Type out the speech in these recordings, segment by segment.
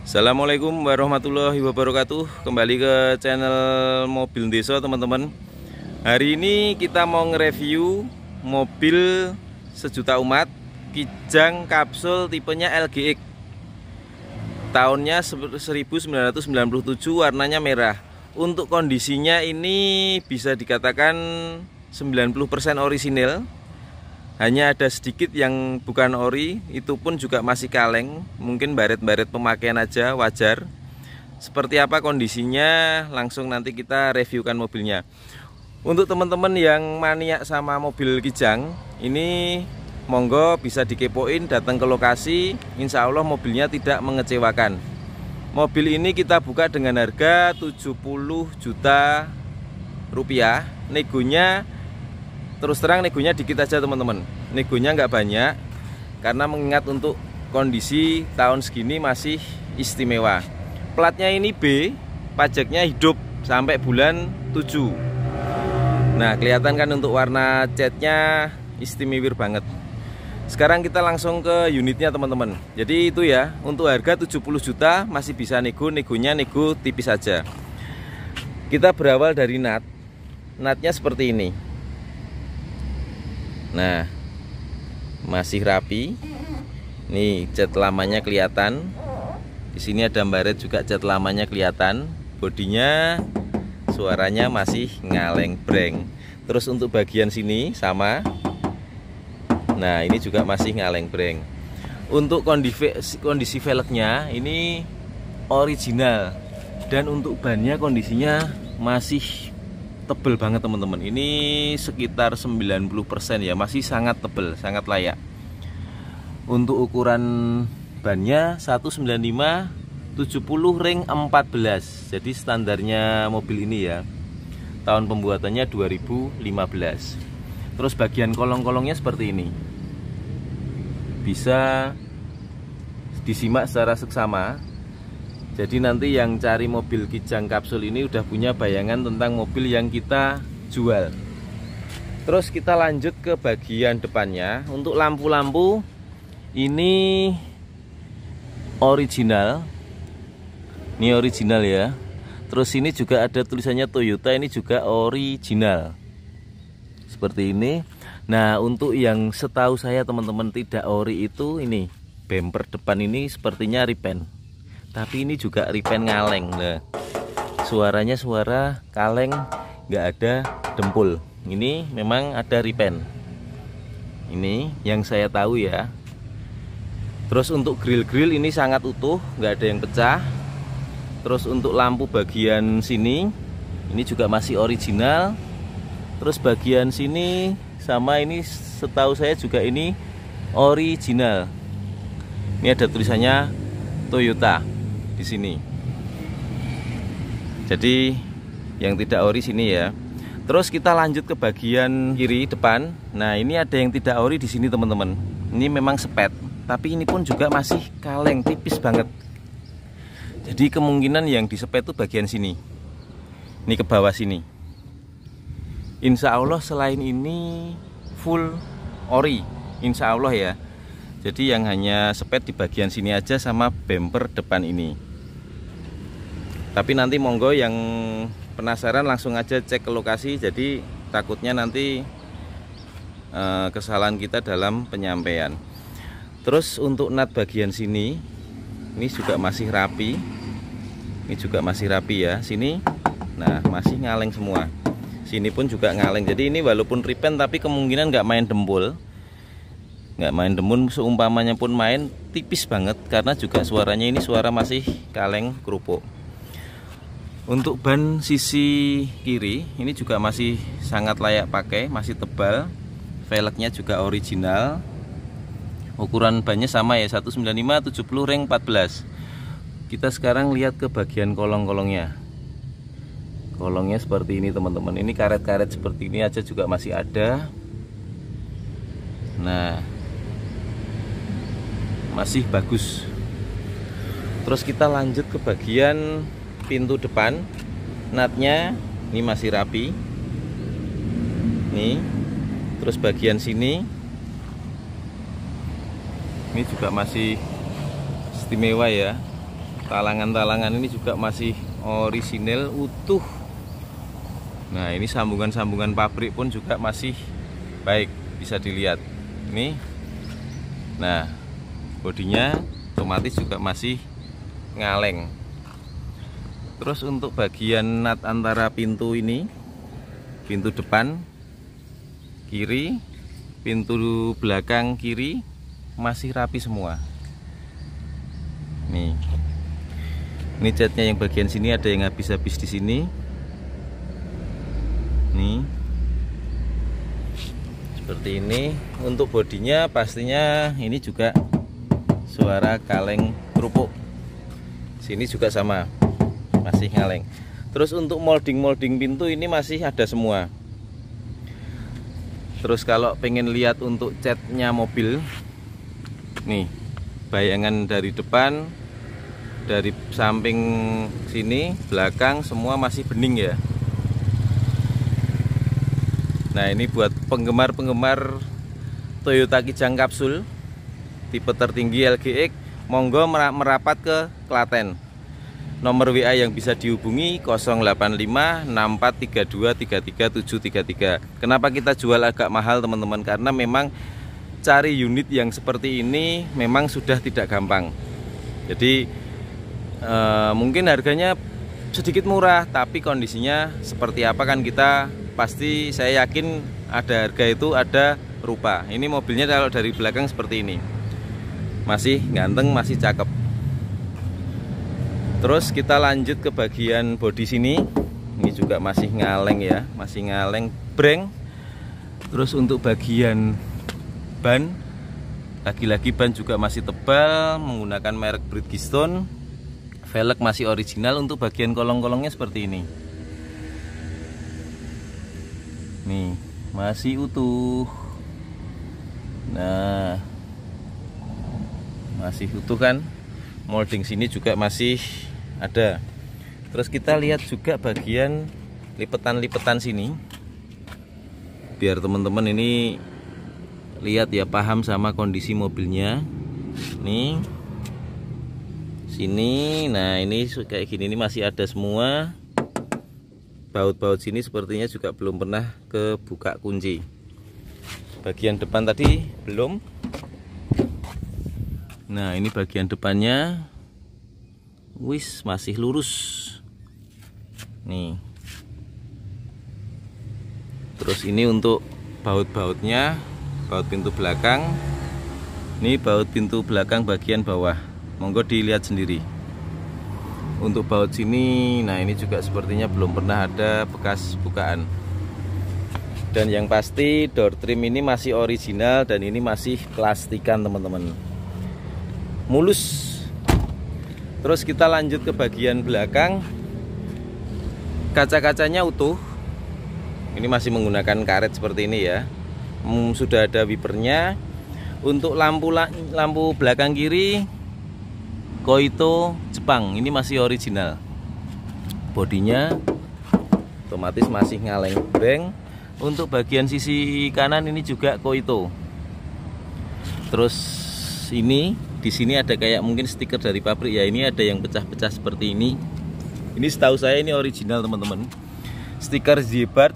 Assalamualaikum warahmatullahi wabarakatuh. Kembali ke channel Mobil Desa teman-teman. Hari ini kita mau nge-review mobil sejuta umat Kijang kapsul tipenya LGX. Tahunnya 1997, warnanya merah. Untuk kondisinya ini bisa dikatakan 90% orisinil. Hanya ada sedikit yang bukan ori, itu pun juga masih kaleng. Mungkin baret-baret pemakaian aja, wajar. Seperti apa kondisinya, langsung nanti kita reviewkan mobilnya. Untuk teman-teman yang maniak sama mobil Kijang, ini monggo bisa dikepoin, datang ke lokasi. Insya Allah mobilnya tidak mengecewakan. Mobil ini kita buka dengan harga 70 juta rupiah. Negonya terus terang, negonya dikit aja teman-teman. Negonya nggak banyak, karena mengingat untuk kondisi tahun segini masih istimewa. Platnya ini B, pajaknya hidup sampai bulan 7. Nah, kelihatan kan untuk warna catnya istimewa banget. Sekarang kita langsung ke unitnya teman-teman. Jadi itu ya, untuk harga 70 juta masih bisa nego, negonya nego tipis saja. Kita berawal dari nut. Nutnya seperti ini. Nah, masih rapi. Nih, cat lamanya kelihatan. Di sini ada baret juga, cat lamanya kelihatan. Bodinya, suaranya masih ngaleng-breng. Terus untuk bagian sini sama. Nah, ini juga masih ngaleng-breng. Untuk kondisi velgnya ini original. Dan untuk bannya kondisinya masih tebel banget teman-teman. Ini sekitar 90% ya, masih sangat tebel, sangat layak. Untuk ukuran bannya 195 70 ring 14. Jadi standarnya mobil ini ya. Tahun pembuatannya 2015. Terus bagian kolong-kolongnya seperti ini. Bisa disimak secara seksama. Jadi nanti yang cari mobil Kijang kapsul ini udah punya bayangan tentang mobil yang kita jual. Terus kita lanjut ke bagian depannya. Untuk lampu-lampu ini original. Ini original ya. Terus ini juga ada tulisannya Toyota, ini juga original. Seperti ini. Nah, untuk yang setahu saya teman-teman tidak ori itu ini bumper depan ini sepertinya repaint. Tapi ini juga repaint ngaleng. Nah, suaranya suara kaleng, nggak ada dempul. Ini memang ada repaint. Ini yang saya tahu ya. Terus untuk grill-grill ini sangat utuh, nggak ada yang pecah. Terus untuk lampu bagian sini, ini juga masih original. Terus bagian sini sama, ini setahu saya juga ini original. Ini ada tulisannya Toyota di sini. Jadi yang tidak ori sini ya. Terus kita lanjut ke bagian kiri depan. Nah, ini ada yang tidak ori di sini teman-teman. Ini memang sepet, tapi ini pun juga masih kaleng, tipis banget. Jadi kemungkinan yang disepet itu bagian sini. Ini ke bawah sini. Insya Allah selain ini full ori, insya Allah ya. Jadi yang hanya sepet di bagian sini aja sama bumper depan ini. Tapi nanti monggo yang penasaran langsung aja cek ke lokasi. Jadi takutnya nanti kesalahan kita dalam penyampaian. Terus untuk nut bagian sini, ini juga masih rapi. Ini juga masih rapi ya. Sini, nah masih ngaleng semua. Sini pun juga ngaleng. Jadi ini walaupun repaint tapi kemungkinan nggak main dempul. Nggak main demun, seumpamanya pun main tipis banget, karena juga suaranya ini suara masih kaleng kerupuk. Untuk ban sisi kiri ini juga masih sangat layak pakai, masih tebal. Velgnya juga original. Ukuran bannya sama ya, 195 70 ring 14. Kita sekarang lihat ke bagian kolong-kolongnya. Kolongnya seperti ini teman-teman. Ini karet-karet seperti ini aja juga masih ada. Nah, masih bagus. Terus kita lanjut ke bagian pintu depan. Nutnya ini masih rapi. Nih. Terus bagian sini ini juga masih istimewa ya. Talangan-talangan ini juga masih orisinil utuh. Nah, ini sambungan-sambungan pabrik pun juga masih baik, bisa dilihat. Ini. Nah, bodinya otomatis juga masih ngaleng. Terus untuk bagian nut antara pintu ini, pintu depan kiri, pintu belakang kiri masih rapi semua. Nih. Ini catnya yang bagian sini ada yang habis-habis di sini. Nih. Seperti ini. Untuk bodinya pastinya ini juga suara kaleng kerupuk. Sini juga sama, masih ngaleng. Terus untuk molding pintu ini masih ada semua. Terus kalau pengen lihat untuk catnya mobil, nih bayangan dari depan, dari samping sini, belakang semua masih bening ya. Nah, ini buat penggemar-penggemar Toyota Kijang Kapsul tipe tertinggi LGX, monggo merapat ke Klaten. Nomor WA yang bisa dihubungi 085643233733. Kenapa kita jual agak mahal teman-teman? Karena memang cari unit yang seperti ini memang sudah tidak gampang. Jadi mungkin harganya sedikit murah, tapi kondisinya seperti apa kan kita pasti, saya yakin ada harga itu ada rupa. Ini mobilnya kalau dari belakang seperti ini, masih ganteng, masih cakep. Terus kita lanjut ke bagian bodi sini. Ini juga masih ngaleng ya, masih ngaleng breng. Terus untuk bagian ban, lagi-lagi ban juga masih tebal, menggunakan merek Bridgestone. Velg masih original. Untuk bagian kolong-kolongnya seperti ini. Nih, masih utuh. Nah, masih utuh kan. Molding sini juga masih ada. Terus kita lihat juga bagian lipetan-lipetan sini, biar teman-teman ini lihat ya, paham sama kondisi mobilnya. Nih sini, nah ini kayak gini, ini masih ada semua. Baut-baut sini sepertinya juga belum pernah kebuka kunci. Bagian depan tadi belum. Nah, ini bagian depannya, wis masih lurus. Nih. Terus ini untuk baut-bautnya, baut pintu belakang. Ini baut pintu belakang bagian bawah. Monggo dilihat sendiri. Untuk baut sini, nah ini juga sepertinya belum pernah ada bekas bukaan. Dan yang pasti door trim ini masih original dan ini masih plastikan teman-teman, mulus. Terus kita lanjut ke bagian belakang. Kaca-kacanya utuh. Ini masih menggunakan karet seperti ini ya. Sudah ada wipernya. Untuk lampu belakang kiri Koito Jepang, ini masih original. Bodinya otomatis masih ngaleng breng. Untuk bagian sisi kanan ini juga Koito. Terus ini di sini ada kayak mungkin stiker dari pabrik ya. Ini ada yang pecah-pecah seperti ini. Ini setahu saya ini original teman-teman. Stiker Z-Bart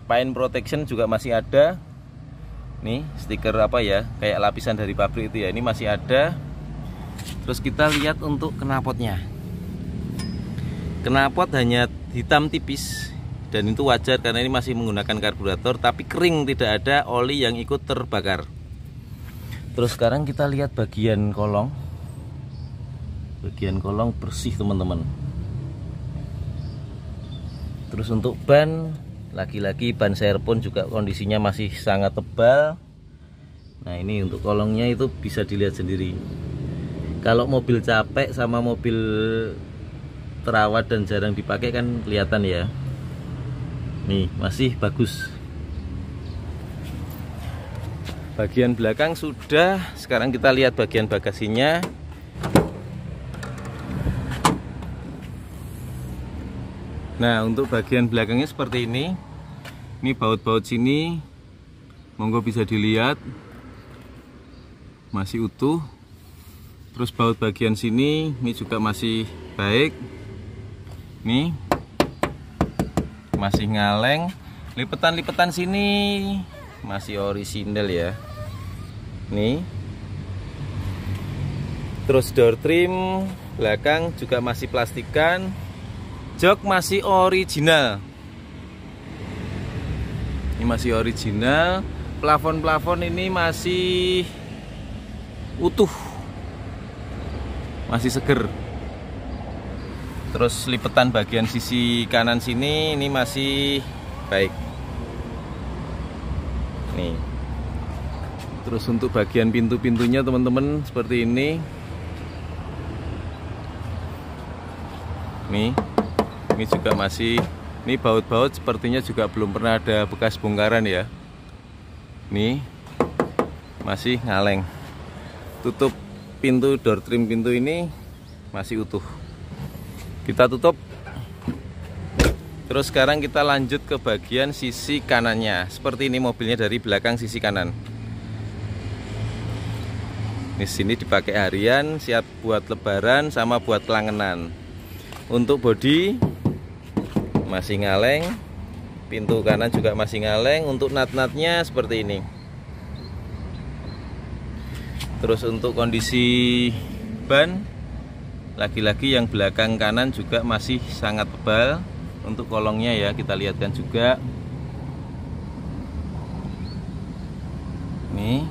Paint Protection juga masih ada. Nih stiker apa ya, kayak lapisan dari pabrik itu ya, ini masih ada. Terus kita lihat untuk knalpotnya. Knalpot hanya hitam tipis, dan itu wajar karena ini masih menggunakan karburator, tapi kering, tidak ada oli yang ikut terbakar. Terus sekarang kita lihat bagian kolong. Bagian kolong bersih teman-teman. Terus untuk ban, lagi-lagi ban serpon juga kondisinya masih sangat tebal. Nah ini untuk kolongnya itu bisa dilihat sendiri. Kalau mobil capek sama mobil terawat dan jarang dipakai kan kelihatan ya. Nih masih bagus. Bagian belakang sudah. Sekarang kita lihat bagian bagasinya. Nah untuk bagian belakangnya seperti ini. Ini baut-baut sini, monggo bisa dilihat, masih utuh. Terus baut bagian sini ini juga masih baik. Nih masih ngaleng. Lipetan-lipetan sini masih orisinal ya. Nih. Terus door trim belakang juga masih plastikan. Jok masih original. Ini masih original. Plafon-plafon ini masih utuh. Masih seger. Terus lipetan bagian sisi kanan sini ini masih baik. Nih. Terus untuk bagian pintu-pintunya teman-teman seperti ini. Nih. Ini juga masih, ini baut-baut sepertinya juga belum pernah ada bekas bongkaran ya. Nih. Masih ngaleng. Tutup pintu door trim pintu ini masih utuh. Kita tutup. Terus sekarang kita lanjut ke bagian sisi kanannya. Seperti ini mobilnya dari belakang sisi kanan. Di sini dipakai harian, siap buat lebaran sama buat kelangenan. Untuk bodi masih ngaleng. Pintu kanan juga masih ngaleng. Untuk nat-natnya seperti ini. Terus untuk kondisi ban, lagi-lagi yang belakang kanan juga masih sangat tebal. Untuk kolongnya ya kita lihatkan juga. Nih.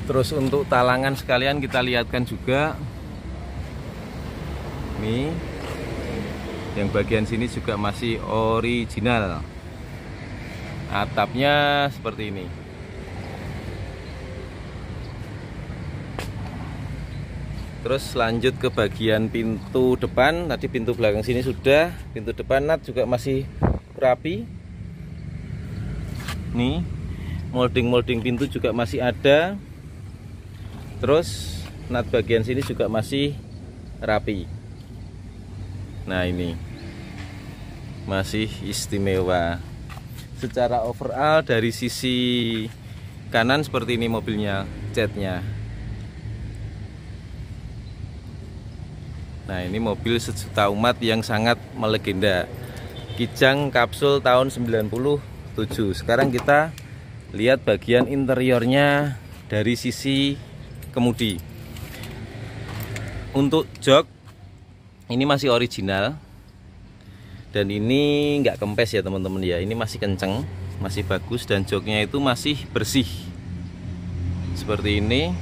Terus untuk talangan sekalian kita lihatkan juga. Nih. Yang bagian sini juga masih original. Atapnya seperti ini. Terus lanjut ke bagian pintu depan. Tadi pintu belakang sini sudah. Pintu depan nat juga masih rapi. Nih, molding-molding pintu juga masih ada. Terus nat bagian sini juga masih rapi. Nah ini masih istimewa. Secara overall dari sisi kanan seperti ini mobilnya, catnya. Nah ini mobil sejuta umat yang sangat melegenda. Kijang kapsul tahun 97. Sekarang kita lihat bagian interiornya dari sisi kemudi. Untuk jok ini masih original. Dan ini nggak kempes ya teman-teman ya. Ini masih kenceng, masih bagus. Dan joknya itu masih bersih. Seperti ini.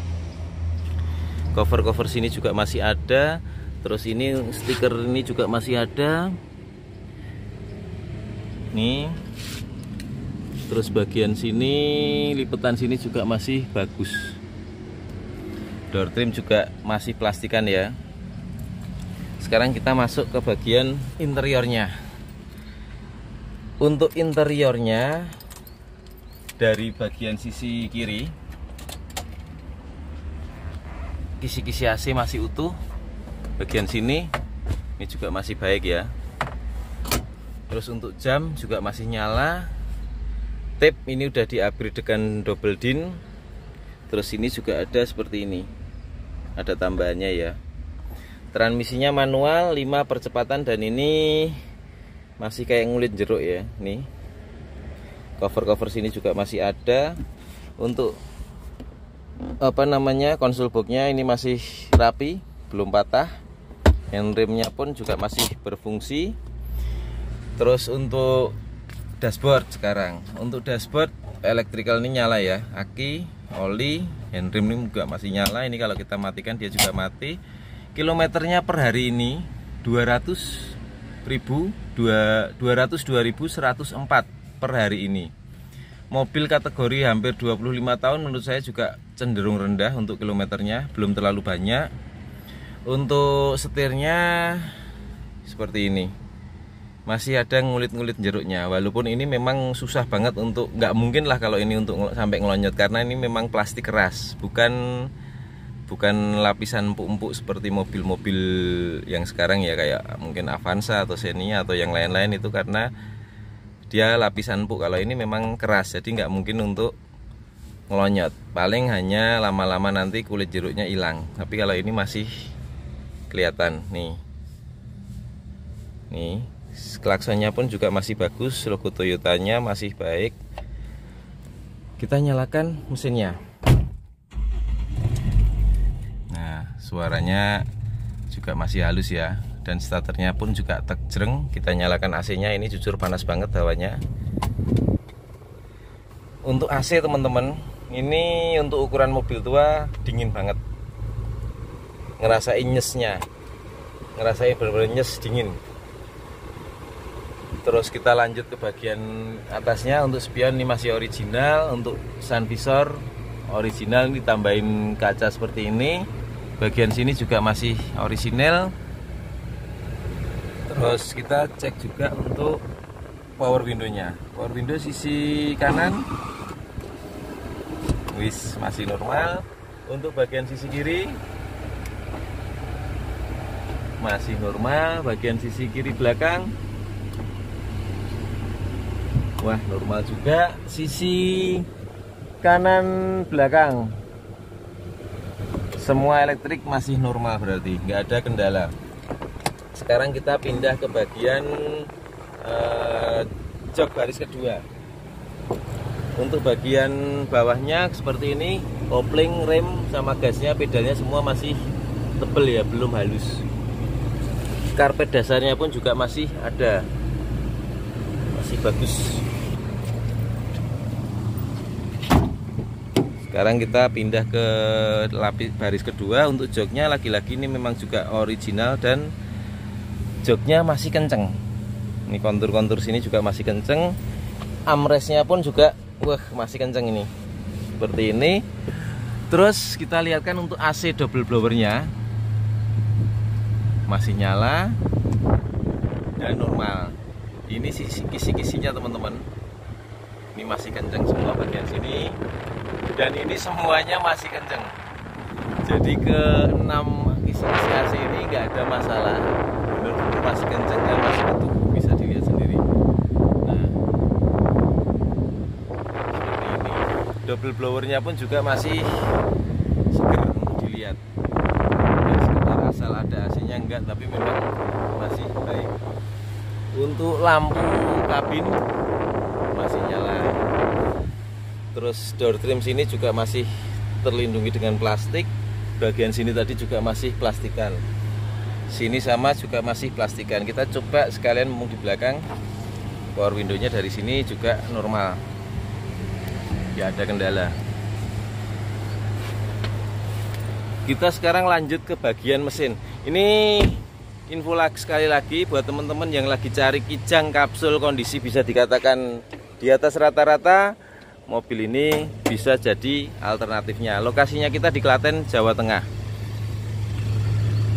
Cover-cover sini juga masih ada. Terus ini stiker ini juga masih ada. Nih. Terus bagian sini, lipetan sini juga masih bagus. Door trim juga masih plastikan ya. Sekarang kita masuk ke bagian interiornya. Untuk interiornya dari bagian sisi kiri, kisi-kisi AC masih utuh. Bagian sini ini juga masih baik ya. Terus untuk jam juga masih nyala. Tape ini udah di-upgrade dengan double din. Terus ini juga ada seperti ini. Ada tambahannya ya. Transmisinya manual 5 percepatan dan ini masih kayak ngulit jeruk ya. Nih. Cover-cover sini juga masih ada. Untuk konsol boxnya ini masih rapi, belum patah. Handremnya pun juga masih berfungsi. Terus untuk dashboard sekarang, untuk dashboard electrical ini nyala ya, aki, oli, handrem ini juga masih nyala. Ini kalau kita matikan dia juga mati. Kilometernya per hari ini 202.104 per hari ini. Mobil kategori hampir 25 tahun menurut saya juga cenderung rendah untuk kilometernya, belum terlalu banyak. Untuk setirnya seperti ini, masih ada ngulit-ngulit jeruknya. Walaupun ini memang susah banget untuk, nggak mungkin lah kalau ini untuk sampai ngelonyot, karena ini memang plastik keras, bukan lapisan empuk-empuk seperti mobil-mobil yang sekarang ya, kayak mungkin Avanza atau Xenia atau yang lain-lain itu, karena dia lapisan empuk. Kalau ini memang keras, jadi nggak mungkin untuk ngelonyot. Paling hanya lama-lama nanti kulit jeruknya hilang. Tapi kalau ini masih kelihatan nih. Nih, klaksonnya pun juga masih bagus, logo Toyotanya masih baik. Kita nyalakan mesinnya. Nah, suaranya juga masih halus ya. Dan starternya pun juga tekjreng. Kita nyalakan AC-nya, ini jujur panas banget hawanya. Untuk AC teman-teman, ini untuk ukuran mobil tua dingin banget. Ngerasain nyesnya, ngerasain bener-bener nyes, dingin. Terus kita lanjut ke bagian atasnya. Untuk spion ini masih original. Untuk sun visor original, ditambahin kaca seperti ini. Bagian sini juga masih original. Terus kita cek juga untuk power window-nya. Power window sisi kanan masih normal. Untuk bagian sisi kiri masih normal. Bagian sisi kiri belakang, wah, normal juga. Sisi kanan belakang semua elektrik masih normal, berarti nggak ada kendala. Sekarang kita pindah ke bagian jok baris kedua. Untuk bagian bawahnya seperti ini, kopling, rem, sama gasnya, pedalnya semua masih tebel ya, belum halus. Karpet dasarnya pun juga masih ada, masih bagus. Sekarang kita pindah ke lapis baris kedua. Untuk joknya lagi-lagi ini memang juga original dan joknya masih kenceng. Ini kontur-kontur sini juga masih kenceng. Armrestnya pun juga masih kenceng ini. Seperti ini. Terus kita lihatkan untuk AC double blowernya masih nyala dan normal. Ini sisi kisi-kisinya teman-teman. Ini masih kenceng semua bagian sini. Dan ini semuanya masih kenceng. Jadi ke 6 kisi-kisi AC ini nggak ada masalah. Benar-benar masih kenceng dan masih utuh, bisa dilihat sendiri. Nah, seperti ini. Double blowernya pun juga masih seger untuk dilihat. Ya, sekedar asal ada AC-nya enggak, tapi memang masih baik. Untuk lampu kabin masih nyala. Terus door trim sini juga masih terlindungi dengan plastik. Bagian sini tadi juga masih plastikan. Sini sama juga masih plastikan. Kita coba sekalian mumpung di belakang. Power window-nya dari sini juga normal. Tidak ada kendala. Kita sekarang lanjut ke bagian mesin. Ini info sekali lagi buat teman-teman yang lagi cari kijang kapsul kondisi bisa dikatakan di atas rata-rata. Mobil ini bisa jadi alternatifnya. Lokasinya kita di Klaten, Jawa Tengah.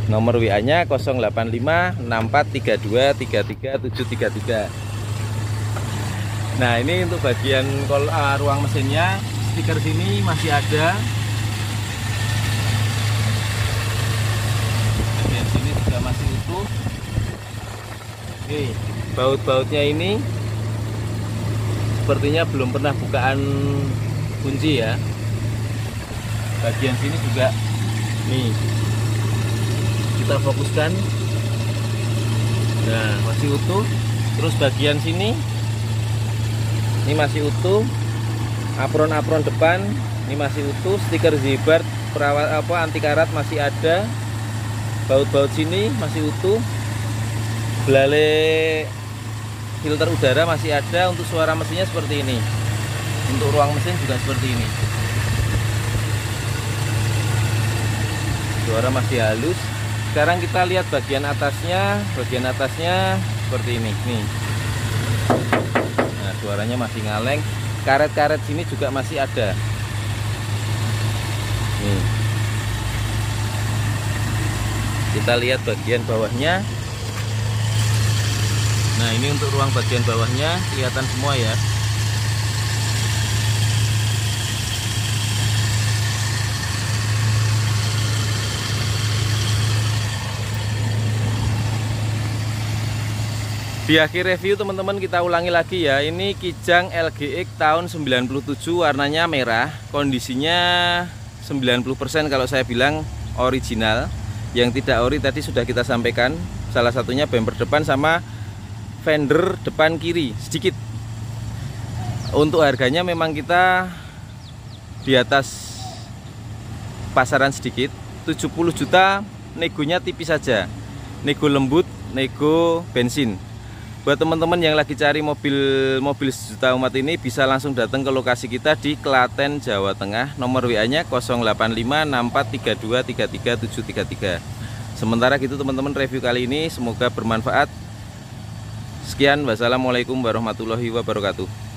Nomor WA-nya 085 6432 33733. Nah, ini untuk bagian ruang mesinnya, stiker sini masih ada. Bagian sini juga masih utuh. Oke, baut-bautnya ini sepertinya belum pernah bukaan kunci ya. Bagian sini juga nih, kita fokuskan. Nah, masih utuh. Terus bagian sini ini masih utuh. Apron-apron depan ini masih utuh. Stiker Zebart perawat anti karat masih ada. Baut-baut sini masih utuh. Belale filter udara masih ada. Untuk suara mesinnya seperti ini. Untuk ruang mesin juga seperti ini. Suara masih halus. Sekarang kita lihat bagian atasnya. Bagian atasnya seperti ini. Nih. Nah, suaranya masih ngaleng. Karet-karet sini juga masih ada. Nih. Kita lihat bagian bawahnya. Nah, ini untuk ruang bagian bawahnya kelihatan semua ya. Di akhir review teman-teman kita ulangi lagi ya. Ini Kijang LGX tahun 97, warnanya merah. Kondisinya 90% kalau saya bilang original. Yang tidak ori tadi sudah kita sampaikan. Salah satunya bumper depan sama fender depan kiri sedikit. Untuk harganya memang kita di atas pasaran sedikit, 70 juta, negonya tipis saja. Nego lembut, nego bensin. Buat teman-teman yang lagi cari mobil sejuta umat ini, bisa langsung datang ke lokasi kita di Klaten, Jawa Tengah. Nomor WA-nya 085643233733. Sementara gitu teman-teman, review kali ini semoga bermanfaat. Sekian, wassalamualaikum warahmatullahi wabarakatuh.